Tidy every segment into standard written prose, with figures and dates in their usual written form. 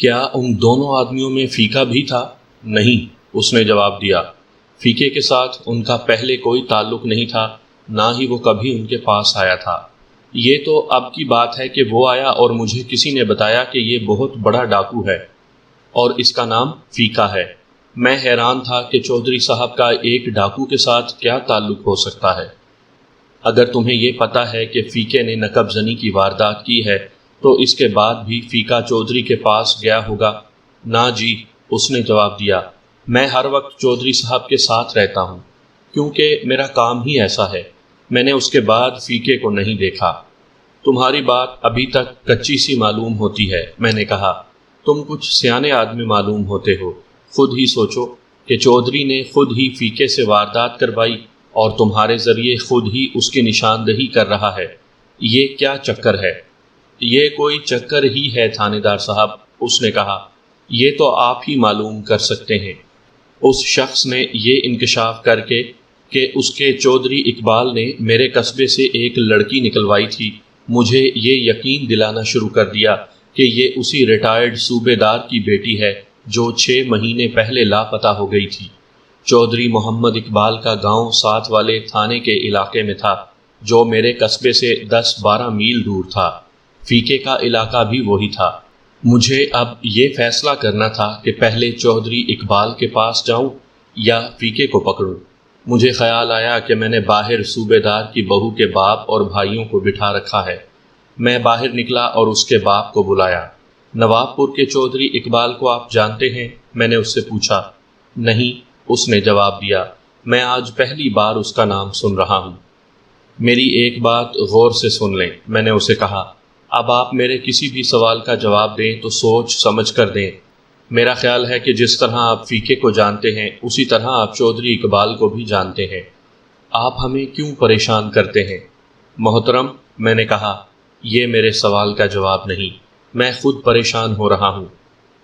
کیا ان دونوں آدمیوں میں فیکا بھی تھا؟ نہیں، اس نے جواب دیا۔ فیکے کے ساتھ ان کا پہلے کوئی تعلق نہیں تھا، نہ ہی وہ کبھی ان کے پاس آیا تھا۔ یہ تو اب کی بات ہے کہ وہ آیا اور مجھے کسی نے بتایا کہ یہ بہت بڑا ڈاکو ہے اور اس کا نام فیکا ہے۔ میں حیران تھا کہ چودھری صاحب کا ایک ڈاکو کے ساتھ کیا تعلق ہو سکتا ہے۔ اگر تمہیں یہ پتہ ہے کہ فیکے نے نقب زنی کی واردات کی ہے تو اس کے بعد بھی فیکا چودھری کے پاس گیا ہوگا۔ نہ جی، اس نے جواب دیا، میں ہر وقت چودھری صاحب کے ساتھ رہتا ہوں کیونکہ میرا کام ہی ایسا ہے۔ میں نے اس کے بعد فیکے کو نہیں دیکھا۔ تمہاری بات ابھی تک کچی سی معلوم ہوتی ہے، میں نے کہا۔ تم کچھ سیانے آدمی معلوم ہوتے ہو۔ خود ہی سوچو کہ چودھری نے خود ہی فیکے سے واردات کروائی اور تمہارے ذریعے خود ہی اس کی نشاندہی کر رہا ہے۔ یہ کیا چکر ہے؟ یہ کوئی چکر ہی ہے تھانے دار صاحب، اس نے کہا۔ یہ تو آپ ہی معلوم کر سکتے ہیں۔ اس شخص نے یہ انکشاف کر کے کہ اس کے چودھری اقبال نے میرے قصبے سے ایک لڑکی نکلوائی تھی، مجھے یہ یقین دلانا شروع کر دیا کہ یہ اسی ریٹائرڈ صوبے دار کی بیٹی ہے جو 6 مہینے پہلے لاپتہ ہو گئی تھی۔ چودھری محمد اقبال کا گاؤں ساتھ والے تھانے کے علاقے میں تھا جو میرے قصبے سے 10-12 میل دور تھا۔ فیکے کا علاقہ بھی وہی تھا۔ مجھے اب یہ فیصلہ کرنا تھا کہ پہلے چودھری اقبال کے پاس جاؤں یا فیکے کو پکڑوں۔ مجھے خیال آیا کہ میں نے باہر صوبے دار کی بہو کے باپ اور بھائیوں کو بٹھا رکھا ہے۔ میں باہر نکلا اور اس کے باپ کو بلایا۔ نواب پور کے چودھری اقبال کو آپ جانتے ہیں؟ میں نے اس سے پوچھا۔ نہیں، اس نے جواب دیا، میں آج پہلی بار اس کا نام سن رہا ہوں۔ میری ایک بات غور سے سن لیں، میں نے اسے کہا۔ اب آپ میرے کسی بھی سوال کا جواب دیں تو سوچ سمجھ کر دیں۔ میرا خیال ہے کہ جس طرح آپ فیکے کو جانتے ہیں اسی طرح آپ چودھری اقبال کو بھی جانتے ہیں۔ آپ ہمیں کیوں پریشان کرتے ہیں؟ محترم، میں نے کہا، یہ میرے سوال کا جواب نہیں، میں خود پریشان ہو رہا ہوں۔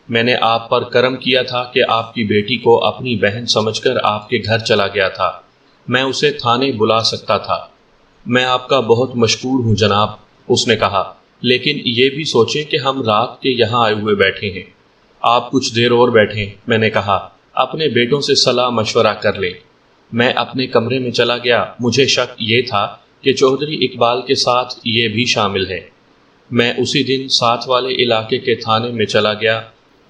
میں نے آپ پر کرم کیا تھا کہ آپ کی بیٹی کو اپنی بہن سمجھ کر آپ کے گھر چلا گیا تھا۔ میں اسے تھانے بلا سکتا تھا۔ میں آپ کا بہت مشکور ہوں جناب، اس نے کہا، لیکن یہ بھی سوچیں کہ ہم رات کے یہاں آئے ہوئے بیٹھے ہیں۔ آپ کچھ دیر اور بیٹھیں، میں نے کہا، اپنے بیٹوں سے صلاح مشورہ کر لیں۔ میں اپنے کمرے میں چلا گیا۔ مجھے شک یہ تھا کہ چودھری اقبال کے ساتھ یہ بھی شامل ہے۔ میں اسی دن ساتھ والے علاقے کے تھانے میں چلا گیا۔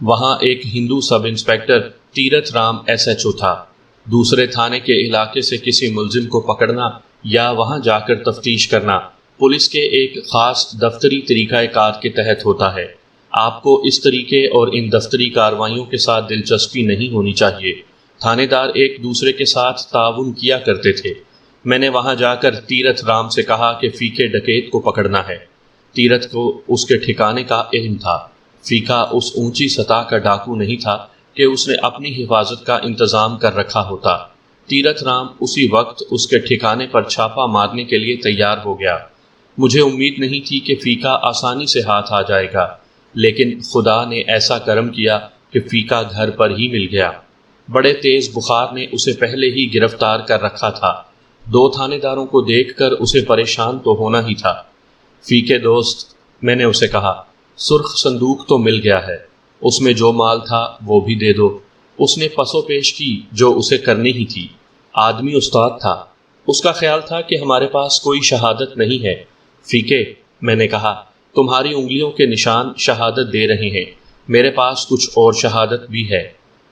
وہاں ایک ہندو سب انسپیکٹر تیرتھ رام SHO تھا۔ دوسرے تھانے کے علاقے سے کسی ملزم کو پکڑنا یا وہاں جا کر تفتیش کرنا پولیس کے ایک خاص دفتری طریقہ کار کے تحت ہوتا ہے۔ آپ کو اس طریقے اور ان دفتری کارروائیوں کے ساتھ دلچسپی نہیں ہونی چاہیے۔ تھانے دار ایک دوسرے کے ساتھ تعاون کیا کرتے تھے۔ میں نے وہاں جا کر تیرتھ رام سے کہا کہ فیکے ڈکیت کو پکڑنا ہے۔ تیرتھ کو اس کے ٹھکانے کا علم تھا۔ فیکا اس اونچی سطح کا ڈاکو نہیں تھا کہ اس نے اپنی حفاظت کا انتظام کر رکھا ہوتا۔ تیرتھ رام اسی وقت اس کے ٹھکانے پر چھاپا مارنے کے لیے تیار ہو گیا۔ مجھے امید نہیں تھی کہ فیکا آسانی سے ہاتھ آ جائے گا، لیکن خدا نے ایسا کرم کیا کہ فیکا گھر پر ہی مل گیا۔ بڑے تیز بخار نے اسے پہلے ہی گرفتار کر رکھا تھا۔ 2 تھانے داروں کو دیکھ کر اسے پریشان تو ہونا ہی تھا۔ فیکے دوست، میں نے اسے کہا، سرخ صندوق تو مل گیا ہے، اس میں جو مال تھا وہ بھی دے دو۔ اس نے پسو پیش کی جو اسے کرنی ہی تھی۔ آدمی استاد تھا۔ اس کا خیال تھا کہ ہمارے پاس کوئی شہادت نہیں ہے۔ فیکے، میں نے کہا، تمہاری انگلیوں کے نشان شہادت دے رہے ہیں، میرے پاس کچھ اور شہادت بھی ہے۔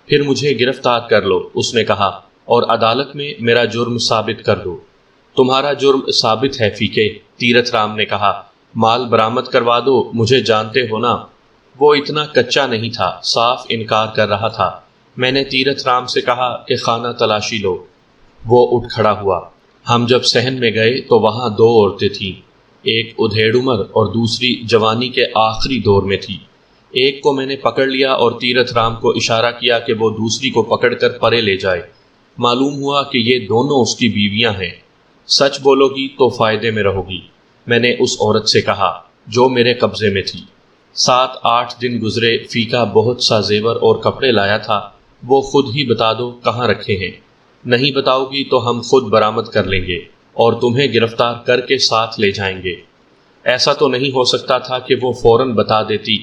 پھر مجھے گرفتار کر لو، اس نے کہا، اور عدالت میں میرا جرم ثابت کر دو۔ تمہارا جرم ثابت ہے فیکے، تیرتھ رام نے کہا، مال برآمد کروا دو، مجھے جانتے ہو نا۔ وہ اتنا کچا نہیں تھا، صاف انکار کر رہا تھا۔ میں نے تیرتھ رام سے کہا کہ خانہ تلاشی لو۔ وہ اٹھ کھڑا ہوا۔ ہم جب صحن میں گئے تو وہاں 2 عورتیں تھیں، ایک ادھیڑ عمر اور دوسری جوانی کے آخری دور میں تھی۔ ایک کو میں نے پکڑ لیا اور تیرتھ رام کو اشارہ کیا کہ وہ دوسری کو پکڑ کر پرے لے جائے۔ معلوم ہوا کہ یہ دونوں اس کی بیویاں ہیں۔ سچ بولو گی تو فائدے میں رہو گی، میں نے اس عورت سے کہا جو میرے قبضے میں تھی۔ 7-8 دن گزرے، فیکا بہت سا زیور اور کپڑے لایا تھا۔ وہ خود ہی بتا دو کہاں رکھے ہیں۔ نہیں بتاؤ گی تو ہم خود برآمد کر لیں گے اور تمہیں گرفتار کر کے ساتھ لے جائیں گے۔ ایسا تو نہیں ہو سکتا تھا کہ وہ فوراً بتا دیتی۔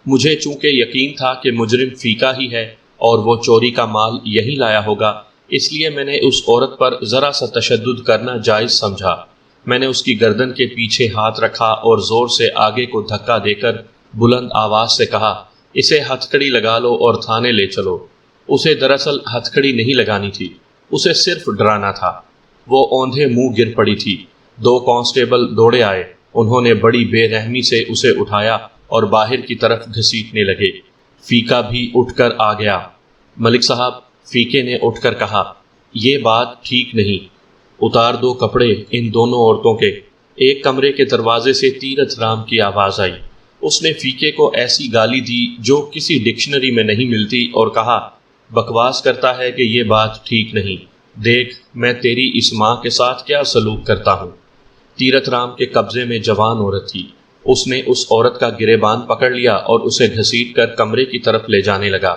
مجھے چونکہ یقین تھا کہ مجرم فیکا ہی ہے اور وہ چوری کا مال یہیں لایا ہوگا، اس لیے میں نے اس عورت پر ذرا سا تشدد کرنا جائز سمجھا۔ میں نے اس کی گردن کے پیچھے ہاتھ رکھا اور زور سے آگے کو دھکا دے کر بلند آواز سے کہا، اسے ہتھکڑی لگا لو اور تھانے لے چلو۔ اسے دراصل ہتھکڑی نہیں لگانی تھی، اسے صرف ڈرانا تھا۔ وہ اوندھے منہ گر پڑی تھی۔ 2 کانسٹیبل دوڑے آئے، انہوں نے بڑی بے رحمی سے اسے اٹھایا اور باہر کی طرف گھسیٹنے لگے۔ فیکا بھی اٹھ کر آ گیا۔ ملک صاحب، فیکے نے اٹھ کر کہا، یہ بات ٹھیک نہیں، اتار دو کپڑے ان دونوں عورتوں کے۔ ایک کمرے کے دروازے سے تیرتھ رام کی آواز آئی۔ اس نے فیکے کو ایسی گالی دی جو کسی ڈکشنری میں نہیں ملتی اور کہا، بکواس کرتا ہے کہ یہ بات ٹھیک نہیں، دیکھ میں تیری اس ماں کے ساتھ کیا سلوک کرتا ہوں۔ تیرتھ رام کے قبضے میں جوان عورت تھی۔ اس نے اس عورت کا گریبان پکڑ لیا اور اسے گھسیٹ کر کمرے کی طرف لے جانے لگا۔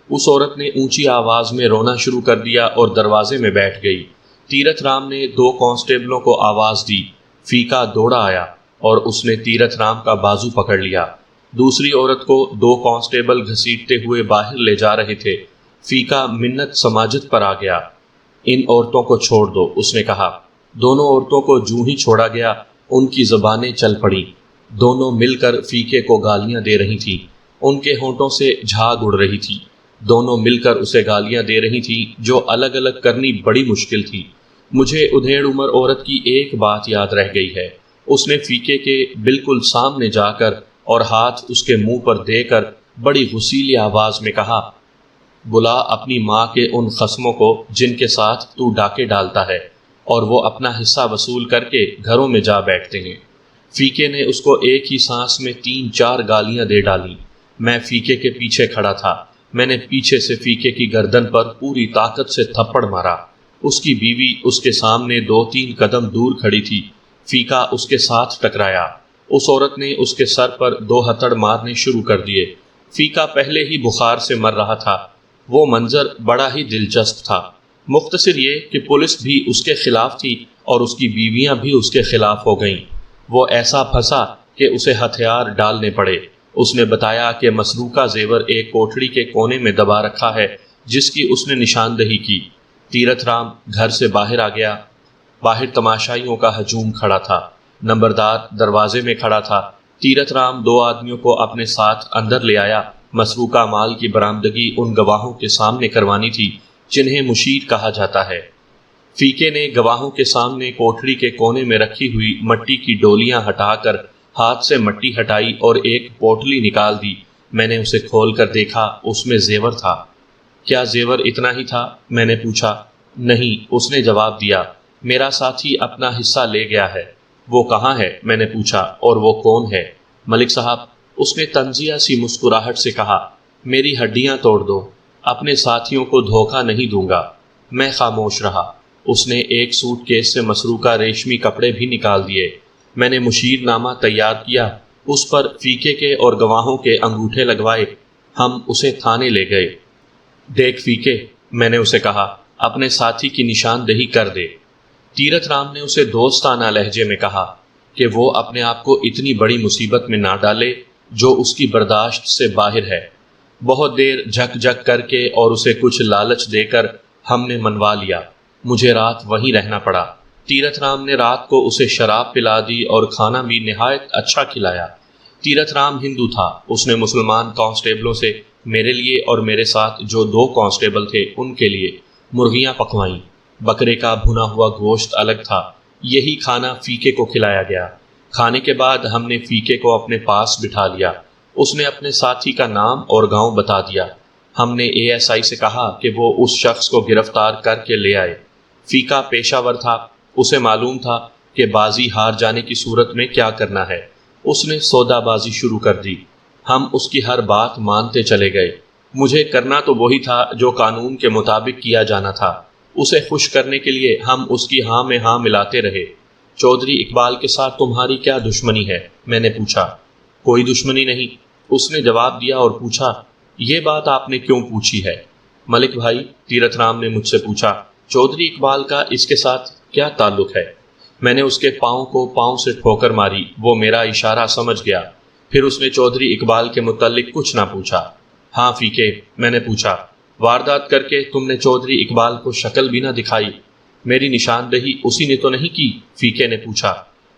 اس عورت نے اونچی آواز میں رونا شروع کر دیا اور دروازے میں بیٹھ گئی۔ تیرتھ رام نے 2 کانسٹیبلوں کو آواز دی۔ فیکا دوڑا آیا اور اس نے تیرتھ رام کا بازو پکڑ لیا۔ دوسری عورت کو 2 کانسٹیبل گھسیٹتے ہوئے باہر لے جا رہے تھے۔ فیکا منت سماجت پر آ گیا۔ ان عورتوں کو چھوڑ دو، اس نے کہا۔ دونوں عورتوں کو جوں ہی چھوڑا گیا، ان کی زبانیں چل پڑیں۔ دونوں مل کر فیکے کو گالیاں دے رہی تھیں۔ ان کے ہونٹوں سے جھاگ اڑ رہی تھی۔ دونوں مل کر اسے گالیاں دے رہی تھیں جو الگ الگ کرنی بڑی مشکل تھی۔ مجھے ادھیڑ عمر عورت کی ایک بات یاد رہ گئی ہے۔ اس نے فیکے کے بالکل سامنے جا کر اور ہاتھ اس کے منہ پر دے کر بڑی غصیلی آواز میں کہا، بلا اپنی ماں کے ان خصموں کو جن کے ساتھ تو ڈاکے ڈالتا ہے اور وہ اپنا حصہ وصول کر کے گھروں میں جا بیٹھتے ہیں۔ فیکے نے اس کو ایک ہی سانس میں 3-4 گالیاں دے ڈالیں۔ میں فیکے کے پیچھے کھڑا تھا۔ میں نے پیچھے سے فیکے کی گردن پر پوری طاقت سے تھپڑ مارا۔ اس کی بیوی اس کے سامنے 2-3 قدم دور کھڑی تھی۔ فیکا اس کے ساتھ ٹکرایا۔ اس عورت نے اس کے سر پر 2 ہتھڑ مارنے شروع کر دیے۔ فیکا پہلے ہی بخار سے مر رہا تھا۔ وہ منظر بڑا ہی دلچسپ تھا۔ مختصر یہ کہ پولیس بھی اس کے خلاف تھی اور اس کی بیویاں بھی اس کے خلاف ہو گئیں۔ وہ ایسا پھنسا کہ اسے ہتھیار ڈالنے پڑے۔ اس نے بتایا کہ مسروقہ زیور ایک کوٹھڑی کے کونے میں دبا رکھا ہے جس کی اس نے نشاندہی کی۔ تیرتھ رام گھر سے باہر آ گیا۔ باہر تماشائیوں کا ہجوم کھڑا تھا۔ نمبردار دروازے میں کھڑا تھا۔ تیرتھ رام 2 آدمیوں کو اپنے ساتھ اندر لے آیا۔ مسروقہ مال کی برآمدگی ان گواہوں کے سامنے کروانی تھی جنہیں مشیر کہا جاتا ہے۔ فیکے نے گواہوں کے سامنے کوٹھڑی کے کونے میں رکھی ہوئی مٹی کی ڈولیاں ہٹا کر ہاتھ سے مٹی ہٹائی اور ایک پوٹلی نکال دی۔ میں نے اسے کھول کر دیکھا، اس میں زیور تھا۔ کیا زیور اتنا ہی تھا؟ میں نے پوچھا۔ نہیں، اس نے جواب دیا، میرا ساتھی اپنا حصہ لے گیا ہے۔ وہ کہاں ہے؟ میں نے پوچھا۔ اور وہ کون ہے؟ ملک صاحب، اس نے طنزیہ سی مسکراہٹ سے کہا، میری ہڈیاں توڑ دو، اپنے ساتھیوں کو دھوکہ نہیں دوں گا۔ میں خاموش رہا۔ اس نے ایک سوٹ کیس سے مسروقہ ریشمی کپڑے بھی نکال دیے۔ میں نے مشیر نامہ تیار کیا، اس پر فیکے کے اور گواہوں کے انگوٹھے لگوائے۔ ہم اسے تھانے لے گئے۔ دیکھ فیکے، میں نے اسے کہا، اپنے ساتھی کی نشاندہی کر دے۔ تیرتھ رام نے اسے دوستانہ لہجے میں کہا کہ وہ اپنے آپ کو اتنی بڑی مصیبت میں نہ ڈالے جو اس کی برداشت سے باہر ہے۔ بہت دیر جھک جھک کر کے اور اسے کچھ لالچ دے کر ہم نے منوا لیا۔ مجھے رات وہیں رہنا پڑا۔ تیرتھ رام نے رات کو اسے شراب پلا دی اور کھانا بھی نہایت اچھا کھلایا۔ تیرتھ رام ہندو تھا۔ اس نے مسلمان کانسٹیبلوں سے میرے لیے اور میرے ساتھ جو 2 کانسٹیبل تھے ان کے لیے مرغیاں پکوائیں۔ بکرے کا بھنا ہوا گوشت الگ تھا۔ یہی کھانا فیکے کو کھلایا گیا۔ کھانے کے بعد ہم نے فیکے کو اپنے پاس بٹھا لیا۔ اس نے اپنے ساتھی کا نام اور گاؤں بتا دیا۔ ہم نے ASI سے کہا کہ وہ اس شخص کو گرفتار کر کے لے آئے۔ فیکا پیشہ ور تھا، اسے معلوم تھا کہ بازی ہار جانے کی صورت میں کیا کرنا ہے۔ اس نے سودا بازی شروع کر دی۔ ہم اس کی ہر بات مانتے چلے گئے۔ مجھے کرنا تو وہی تھا جو قانون کے مطابق کیا جانا تھا۔ اسے خوش کرنے کے لیے ہم اس کی ہاں میں ہاں ملاتے رہے۔ چودھری اقبال کے ساتھ تمہاری کیا دشمنی ہے؟ میں نے پوچھا۔ کوئی دشمنی نہیں، اس نے جواب دیا اور پوچھا، یہ بات آپ نے کیوں پوچھی ہے؟ ملک بھائی، تیرتھ رام نے مجھ سے پوچھا، چودھری اقبال کا اس کے ساتھ کیا تعلق ہے؟ میں نے اس کے پاؤں کو پاؤں سے ٹھوکر ماری۔ وہ میرا اشارہ سمجھ گیا۔ پھر اس نے چودھری اقبال کے متعلق کچھ نہ پوچھا۔ ہاں فیکے، میں نے پوچھا، واردات کر کے تم نے چودھری اقبال کو شکل بھی نہ دکھائی؟ میری نشاندہی اسی نے تو نہیں کی؟ فیکے نے پوچھا۔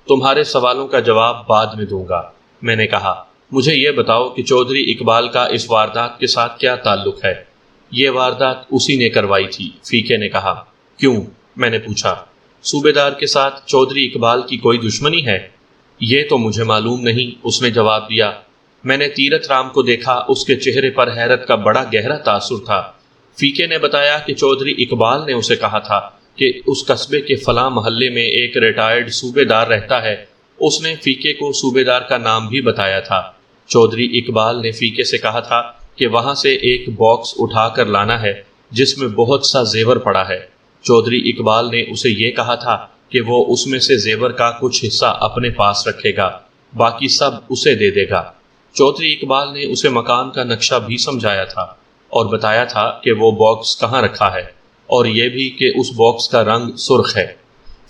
تمہارے سوالوں کا جواب بعد میں دوں گا، میں نے کہا۔ مجھے یہ بتاؤ کہ چودھری اقبال کا اس واردات کے ساتھ کیا تعلق ہے؟ یہ واردات اسی نے کروائی تھی، فیکے نے کہا۔ کیوں؟ میں نے پوچھا۔ صوبے دار کے ساتھ چودھری اقبال کی کوئی دشمنی ہے؟ یہ تو مجھے معلوم نہیں، اس نے جواب دیا۔ میں نے تیرتھ رام کو دیکھا، اس کے چہرے پر حیرت کا بڑا گہرا تاثر تھا۔ فیکے نے بتایا کہ چودھری اقبال نے اسے کہا تھا کہ اس قصبے کے فلاں محلے میں ایک ریٹائرڈ صوبے دار رہتا ہے۔ اس نے فیکے کو صوبے دار کا نام بھی بتایا تھا۔ چودھری اقبال نے فیکے سے کہا تھا کہ وہاں سے ایک باکس اٹھا کر لانا ہے جس میں بہت سا زیور پڑا ہے۔ چودھری اقبال نے اسے یہ کہا تھا کہ وہ اس میں سے زیور کا کچھ حصہ اپنے پاس رکھے گا، باقی سب اسے دے دے گا۔ چودھری اقبال نے اسے مکان کا نقشہ بھی سمجھایا تھا اور بتایا تھا کہ وہ باکس کہاں رکھا ہے، اور یہ بھی کہ اس باکس کا رنگ سرخ ہے۔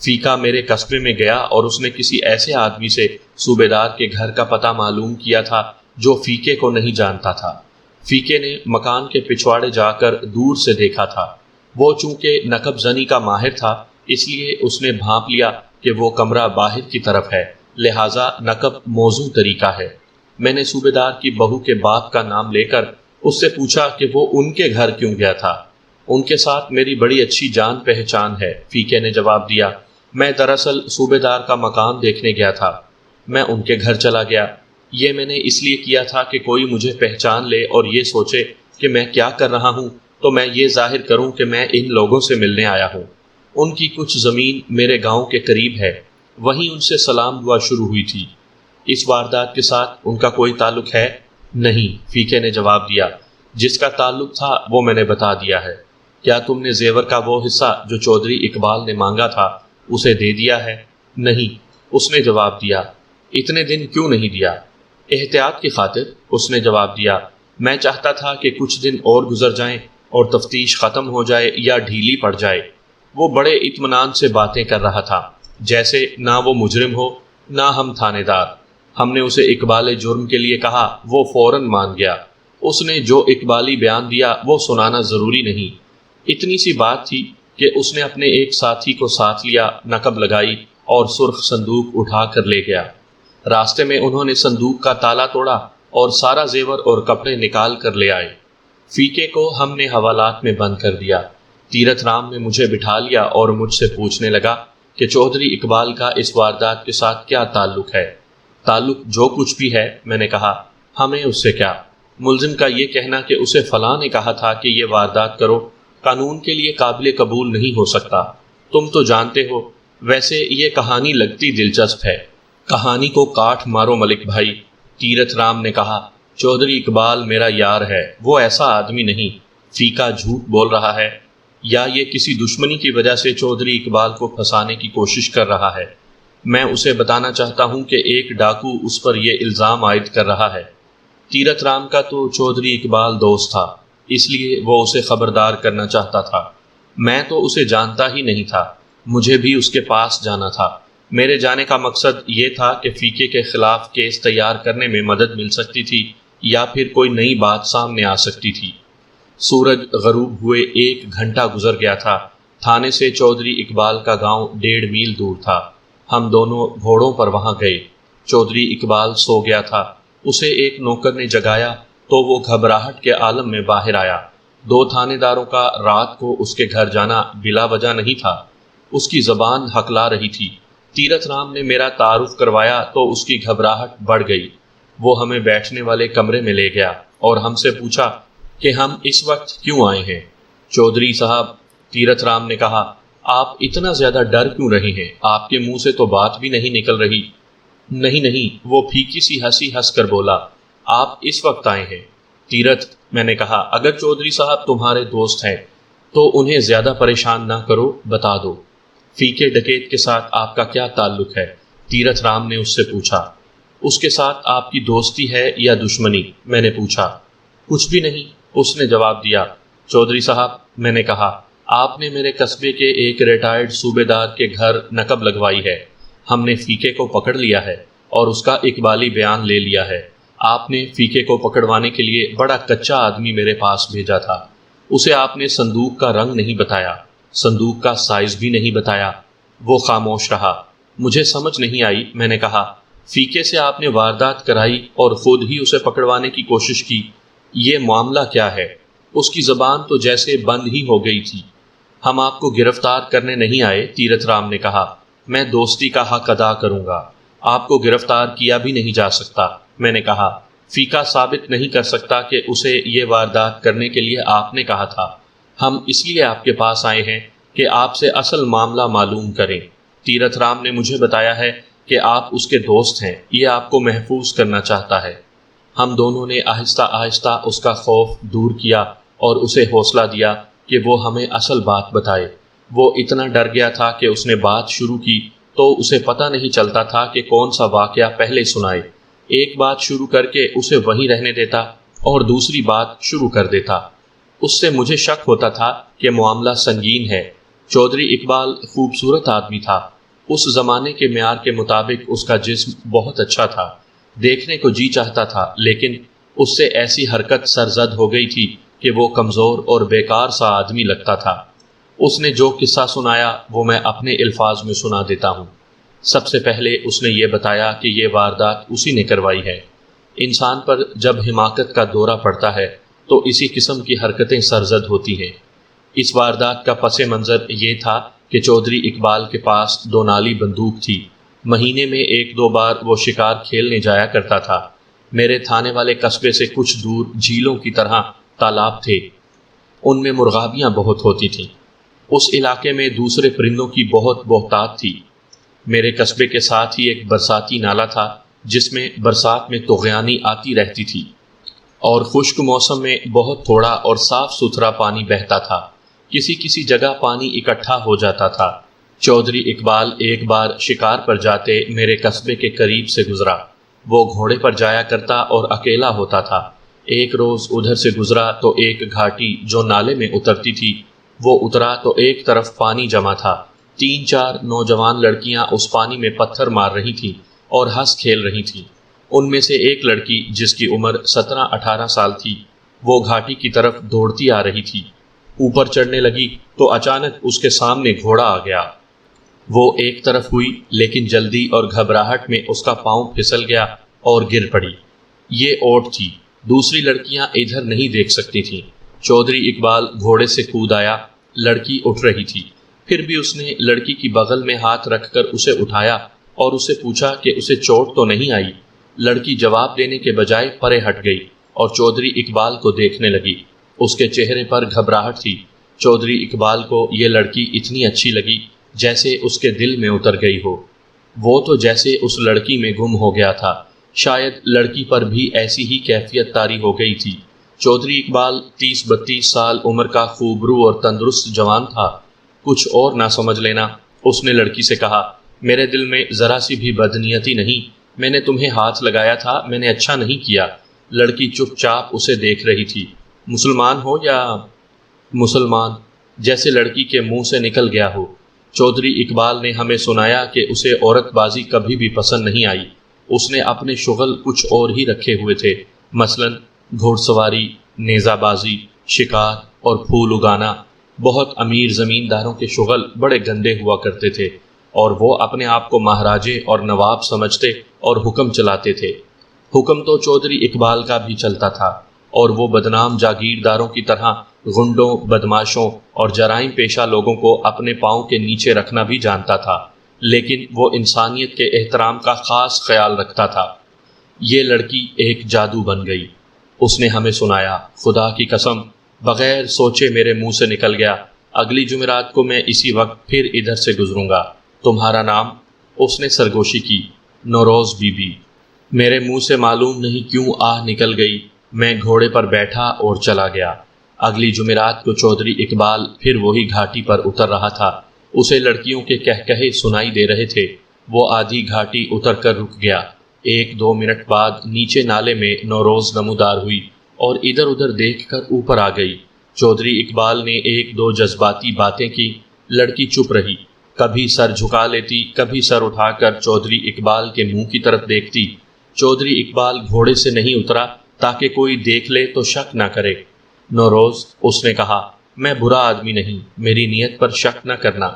فیکا میرے قصبے میں گیا اور اس نے کسی ایسے آدمی سے صوبے دار کے گھر کا پتہ معلوم کیا تھا جو فیکے کو نہیں جانتا تھا۔ فیکے نے مکان کے پچھواڑے جا کر دور سے دیکھا تھا۔ وہ چونکہ نقب زنی کا ماہر تھا، اس لیے اس نے بھانپ لیا کہ وہ کمرہ باہر کی طرف ہے، لہٰذا نقب موزوں طریقہ ہے۔ میں نے صوبے دار کی بہو کے باپ کا نام لے کر اس سے پوچھا کہ وہ ان کے گھر کیوں گیا تھا۔ ان کے ساتھ میری بڑی اچھی جان پہچان ہے، فیکے نے جواب دیا۔ میں دراصل صوبے دار کا مکان دیکھنے گیا تھا۔ میں ان کے گھر چلا گیا۔ یہ میں نے اس لیے کیا تھا کہ کوئی مجھے پہچان لے اور یہ سوچے کہ میں کیا کر رہا ہوں تو میں یہ ظاہر کروں کہ میں ان لوگوں سے ملنے آیا ہوں۔ ان کی کچھ زمین میرے گاؤں کے قریب ہے، وہیں ان سے سلام دعا شروع ہوئی تھی۔ اس واردات کے ساتھ ان کا کوئی تعلق ہے؟ نہیں، فیکے نے جواب دیا۔ جس کا تعلق تھا وہ میں نے بتا دیا ہے۔ کیا تم نے زیور کا وہ حصہ جو چودھری اقبال نے مانگا تھا اسے دے دیا ہے؟ نہیں، اس نے جواب دیا۔ اتنے دن کیوں نہیں دیا؟ احتیاط کی خاطر، اس نے جواب دیا۔ میں چاہتا تھا کہ کچھ دن اور گزر جائیں اور تفتیش ختم ہو جائے یا ڈھیلی پڑ جائے۔ وہ بڑے اطمینان سے باتیں کر رہا تھا، جیسے نہ وہ مجرم ہو نہ ہم تھانے دار۔ ہم نے اسے اقبال جرم کے لیے کہا، وہ فوراً مان گیا۔ اس نے جو اقبالی بیان دیا وہ سنانا ضروری نہیں۔ اتنی سی بات تھی کہ اس نے اپنے ایک ساتھی کو ساتھ لیا، نقب لگائی اور سرخ صندوق اٹھا کر لے گیا۔ راستے میں انہوں نے صندوق کا تالا توڑا اور سارا زیور اور کپڑے نکال کر لے آئے۔ فیکے کو ہم نے حوالات میں بند کر دیا۔ تیرتھ رام نے مجھے بٹھا لیا اور مجھ سے پوچھنے لگا کہ چودھری اقبال کا اس واردات کے ساتھ کیا تعلق ہے؟ تعلق جو کچھ بھی ہے، میں نے کہا، ہمیں اس سے کیا؟ ملزم کا یہ کہنا کہ اسے فلاں نے کہا تھا کہ یہ واردات کرو، قانون کے لیے قابل قبول نہیں ہو سکتا۔ تم تو جانتے ہو، ویسے یہ کہانی لگتی دلچسپ ہے۔ کہانی کو کاٹ مارو ملک بھائی، تیرتھ رام نے کہا۔ چودھری اقبال میرا یار ہے، وہ ایسا آدمی نہیں۔ فیکا جھوٹ بول رہا ہے، یا یہ کسی دشمنی کی وجہ سے چودھری اقبال کو پھنسانے کی کوشش کر رہا ہے۔ میں اسے بتانا چاہتا ہوں کہ ایک ڈاکو اس پر یہ الزام عائد کر رہا ہے۔ تیرتھ رام کا تو چودھری اقبال دوست تھا، اس لیے وہ اسے خبردار کرنا چاہتا تھا۔ میں تو اسے جانتا ہی نہیں تھا، مجھے بھی اس کے پاس جانا تھا۔ میرے جانے کا مقصد یہ تھا کہ فیکے کے خلاف کیس تیار کرنے میں مدد مل سکتی تھی یا پھر کوئی نئی بات سامنے آ سکتی تھی۔ سورج غروب ہوئے 1 گھنٹہ گزر گیا تھا۔ تھانے سے چودھری اقبال کا گاؤں 1.5 میل دور تھا۔ ہم دونوں گھوڑوں پر وہاں گئے۔ چودھری اقبال سو گیا تھا۔ اسے ایک نوکر نے جگایا تو وہ گھبراہٹ کے عالم میں باہر آیا۔ 2 تھانے داروں کا رات کو اس کے گھر جانا بلا وجہ نہیں تھا۔ اس کی زبان ہکلا رہی تھی۔ تیرتھ رام نے میرا تعارف کروایا تو اس کی گھبراہٹ بڑھ گئی۔ وہ ہمیں بیٹھنے والے کمرے میں لے گیا اور ہم سے پوچھا کہ ہم اس وقت کیوں آئے ہیں۔ چودھری صاحب، تیرتھ رام نے کہا، آپ اتنا زیادہ ڈر کیوں رہے ہیں؟ آپ کے منہ سے تو بات بھی نہیں نکل رہی۔ نہیں، وہ پھیکی سی ہنسی ہنس کر بولا، آپ اس وقت آئے ہیں۔ تیرتھ، میں نے کہا، اگر چودھری صاحب تمہارے دوست ہیں تو انہیں زیادہ پریشان نہ کرو، بتا دو۔ فیکے ڈکیت کے ساتھ آپ کا کیا تعلق ہے؟ تیرتھ رام نے اس سے پوچھا۔ اس کے ساتھ آپ کی دوستی ہے یا دشمنی؟ میں نے پوچھا۔ کچھ بھی نہیں، اس نے جواب دیا۔ چودھری صاحب، میں نے کہا، آپ نے میرے قصبے کے ایک ریٹائرڈ صوبے دار کے گھر نقب لگوائی ہے۔ ہم نے فیکے کو پکڑ لیا ہے اور اس کا اقبالی بیان لے لیا ہے۔ آپ نے فیکے کو پکڑوانے کے لیے بڑا کچا آدمی میرے پاس بھیجا تھا۔ اسے آپ نے صندوق کا رنگ نہیں بتایا، صندوق کا سائز بھی نہیں بتایا۔ وہ خاموش رہا۔ مجھے سمجھ نہیں آئی۔ میں نے کہا، فیکے سے آپ نے واردات کرائی اور خود ہی اسے پکڑوانے کی کوشش کی، یہ معاملہ کیا ہے؟ اس کی زبان تو جیسے بند ہی ہو گئی تھی۔ ہم آپ کو گرفتار کرنے نہیں آئے، تیرتھ رام نے کہا۔ میں دوستی کا حق ادا کروں گا۔ آپ کو گرفتار کیا بھی نہیں جا سکتا۔ میں نے کہا، فیکا ثابت نہیں کر سکتا کہ اسے یہ واردات کرنے کے لیے آپ نے کہا تھا۔ ہم اس لیے آپ کے پاس آئے ہیں کہ آپ سے اصل معاملہ معلوم کریں۔ تیرتھ رام نے مجھے بتایا ہے کہ آپ اس کے دوست ہیں، یہ آپ کو محفوظ کرنا چاہتا ہے۔ ہم دونوں نے آہستہ آہستہ اس کا خوف دور کیا اور اسے حوصلہ دیا کہ وہ ہمیں اصل بات بتائے۔ وہ اتنا ڈر گیا تھا کہ اس نے بات شروع کی تو اسے پتہ نہیں چلتا تھا کہ کون سا واقعہ پہلے سنائے۔ ایک بات شروع کر کے اسے وہیں رہنے دیتا اور دوسری بات شروع کر دیتا۔ اس سے مجھے شک ہوتا تھا کہ معاملہ سنگین ہے۔ چودھری اقبال خوبصورت آدمی تھا۔ اس زمانے کے معیار کے مطابق اس کا جسم بہت اچھا تھا، دیکھنے کو جی چاہتا تھا، لیکن اس سے ایسی حرکت سرزد ہو گئی تھی کہ وہ کمزور اور بیکار سا آدمی لگتا تھا۔ اس نے جو قصہ سنایا وہ میں اپنے الفاظ میں سنا دیتا ہوں۔ سب سے پہلے اس نے یہ بتایا کہ یہ واردات اسی نے کروائی ہے۔ انسان پر جب حماقت کا دورہ پڑتا ہے تو اسی قسم کی حرکتیں سرزد ہوتی ہیں۔ اس واردات کا پس منظر یہ تھا کہ چودھری اقبال کے پاس 2 نالی بندوق تھی۔ مہینے میں 1-2 بار وہ شکار کھیلنے جایا کرتا تھا۔ میرے تھانے والے قصبے سے کچھ دور جھیلوں کی طرح تالاب تھے، ان میں مرغابیاں بہت ہوتی تھیں۔ اس علاقے میں دوسرے پرندوں کی بہت بہتات تھی۔ میرے قصبے کے ساتھ ہی ایک برساتی نالا تھا جس میں برسات میں طغیانی آتی رہتی تھی اور خشک موسم میں بہت تھوڑا اور صاف ستھرا پانی بہتا تھا۔ کسی جگہ پانی اکٹھا ہو جاتا تھا۔ چودھری اقبال ایک بار شکار پر جاتے میرے قصبے کے قریب سے گزرا۔ وہ گھوڑے پر جایا کرتا اور اکیلا ہوتا تھا۔ ایک روز ادھر سے گزرا تو ایک گھاٹی جو نالے میں اترتی تھی، وہ اترا تو ایک طرف پانی جمع تھا۔ 3-4 نوجوان لڑکیاں اس پانی میں پتھر مار رہی تھیں اور ہنس کھیل رہی تھیں۔ ان میں سے ایک لڑکی جس کی عمر 17-18 سال تھی، وہ گھاٹی کی طرف دوڑتی آ رہی تھی۔ اوپر چڑھنے لگی تو اچانک اس کے سامنے گھوڑا آ گیا۔ وہ ایک طرف ہوئی لیکن جلدی اور گھبراہٹ میں اس کا پاؤں پھسل گیا اور گر پڑی۔ یہ اوٹ تھی، دوسری لڑکیاں ادھر نہیں دیکھ سکتی تھیں۔ چودھری اقبال گھوڑے سے کود آیا، لڑکی اٹھ رہی تھی، پھر بھی اس نے لڑکی کی بغل میں ہاتھ رکھ کر اسے اٹھایا اور اسے پوچھا کہ اسے چوٹ تو نہیں آئی۔ لڑکی جواب دینے کے بجائے پرے ہٹ گئی اور چودھری اقبال کو دیکھنے لگی۔ اس کے چہرے پر گھبراہٹ تھی۔ چودھری اقبال کو یہ لڑکی اتنی اچھی لگی جیسے اس کے دل میں اتر گئی ہو۔ وہ تو جیسے اس لڑکی میں گم ہو گیا تھا۔ شاید لڑکی پر بھی ایسی ہی کیفیت طاری ہو گئی تھی۔ چودھری اقبال 30-32 سال عمر کا خوبرو اور تندرست جوان تھا۔ کچھ اور نہ سمجھ لینا، اس نے لڑکی سے کہا، میرے دل میں ذرا سی بھی بدنیتی نہیں، میں نے تمہیں ہاتھ لگایا تھا، میں نے اچھا نہیں کیا۔ لڑکی چپ چاپ اسے دیکھ رہی تھی۔ مسلمان ہو یا مسلمان، جیسے لڑکی کے منہ سے نکل گیا ہو۔ چودھری اقبال نے ہمیں سنایا کہ اسے عورت بازی کبھی بھی پسند نہیں آئی۔ اس نے اپنے شغل کچھ اور ہی رکھے ہوئے تھے، مثلاً گھوڑ سواری، نیزہ بازی، شکار اور پھول اگانا۔ بہت امیر زمینداروں کے شغل بڑے گندے ہوا کرتے تھے اور وہ اپنے آپ کو مہاراجے اور نواب سمجھتے اور حکم چلاتے تھے۔ حکم تو چودھری اقبال کا بھی چلتا تھا اور وہ بدنام جاگیرداروں کی طرح غنڈوں، بدماشوں اور جرائم پیشہ لوگوں کو اپنے پاؤں کے نیچے رکھنا بھی جانتا تھا، لیکن وہ انسانیت کے احترام کا خاص خیال رکھتا تھا۔ یہ لڑکی ایک جادو بن گئی، اس نے ہمیں سنایا۔ خدا کی قسم، بغیر سوچے میرے منہ سے نکل گیا، اگلی جمعرات کو میں اسی وقت پھر ادھر سے گزروں گا۔ تمہارا نام؟ اس نے سرگوشی کی۔ نوروز بی بی۔ میرے منہ سے معلوم نہیں کیوں آہ نکل گئی۔ میں گھوڑے پر بیٹھا اور چلا گیا۔ اگلی جمعرات کو چودھری اقبال پھر وہی گھاٹی پر اتر رہا تھا۔ اسے لڑکیوں کے کہکہے سنائی دے رہے تھے۔ وہ آدھی گھاٹی اتر کر رک گیا۔ 1-2 منٹ بعد نیچے نالے میں نوروز نمودار ہوئی اور ادھر ادھر دیکھ کر اوپر آ گئی۔ چودھری اقبال نے 1-2 جذباتی باتیں کی۔ لڑکی چپ رہی، کبھی سر جھکا لیتی، کبھی سر اٹھا کر چودھری اقبال کے منہ کی طرف دیکھتی۔ چودھری اقبال گھوڑے سے نہیں اترا تاکہ کوئی دیکھ لے تو شک نہ کرے۔ نوروز، اس نے کہا، میں برا آدمی نہیں، میری نیت پر شک نہ کرنا۔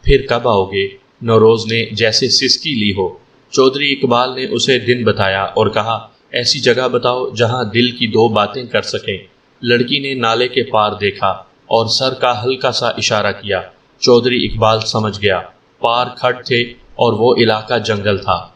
پھر کب آؤ گے؟ نوروز نے جیسے سسکی لی ہو۔ چودھری اقبال نے اسے دن بتایا اور کہا، ایسی جگہ بتاؤ جہاں دل کی دو باتیں کر سکیں۔ لڑکی نے نالے کے پار دیکھا اور سر کا ہلکا سا اشارہ کیا۔ چودھری اقبال سمجھ گیا، پار کھڈ تھے اور وہ علاقہ جنگل تھا۔